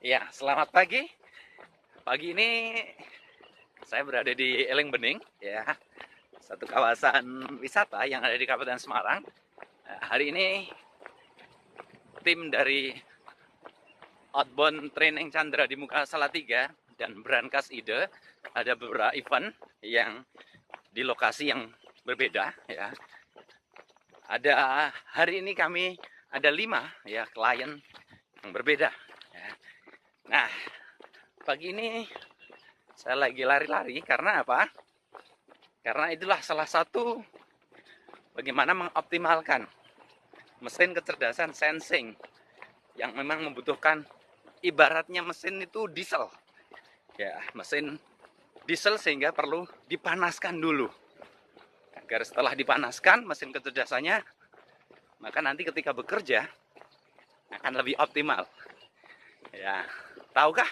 Ya, selamat pagi. Pagi ini saya berada di Eleng Bening, ya, satu kawasan wisata yang ada di Kabupaten Semarang. Hari ini tim dari Outbound Training Chandra di Muka Salatiga dan Brankas Ide ada beberapa event yang di lokasi yang berbeda, ya. Ada hari ini kami ada 5 ya klien yang berbeda. Ya. Nah, pagi ini saya lagi lari-lari karena apa? Karena itulah salah satu bagaimana mengoptimalkan mesin kecerdasan sensing yang memang membutuhkan, ibaratnya mesin itu diesel. Ya, mesin diesel sehingga perlu dipanaskan dulu. Agar setelah dipanaskan mesin kecerdasannya, maka nanti ketika bekerja akan lebih optimal. Ya, tahukah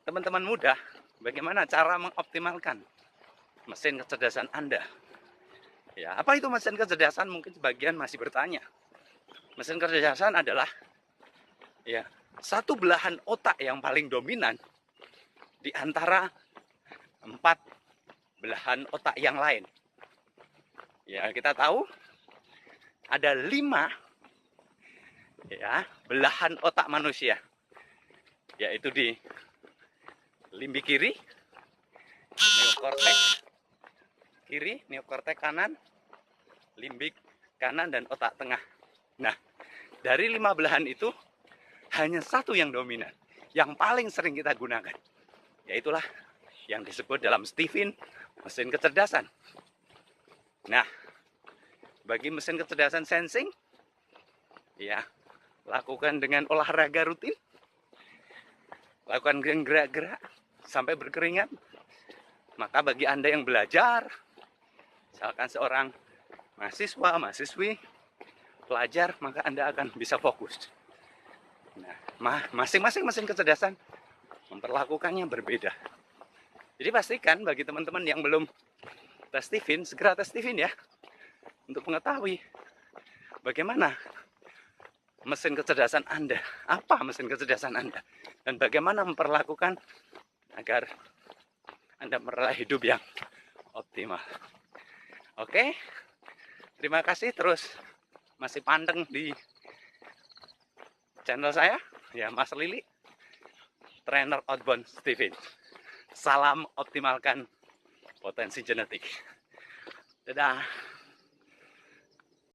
teman-teman muda bagaimana cara mengoptimalkan mesin kecerdasan Anda? Ya, apa itu mesin kecerdasan? Mungkin sebagian masih bertanya. Mesin kecerdasan adalah ya satu belahan otak yang paling dominan di antara 4 belahan otak yang lain. Ya, kita tahu ada 5 ya belahan otak manusia, yaitu di limbik kiri, neokorteks kiri, neokorteks kanan, limbik kanan, dan otak tengah. Nah, dari 5 belahan itu hanya satu yang dominan, yang paling sering kita gunakan, yaitulah yang disebut dalam Stephen mesin kecerdasan. Nah, bagi mesin kecerdasan sensing, ya, lakukan dengan olahraga rutin, lakukan gerak-gerak sampai berkeringat. Maka bagi Anda yang belajar, misalkan seorang mahasiswa, mahasiswi, pelajar, maka Anda akan bisa fokus. Nah, masing-masing mesin kecerdasan memperlakukannya berbeda. Jadi pastikan bagi teman-teman yang belum tes Stephen, segera tes Stephen ya, untuk mengetahui bagaimana mesin kecerdasan Anda, apa mesin kecerdasan Anda, dan bagaimana memperlakukan agar Anda meraih hidup yang optimal. Oke, terima kasih, terus masih panteng di channel saya, ya, Mas Lili, trainer outbound Stephen. Salam optimalkan potensi genetik. Dadah.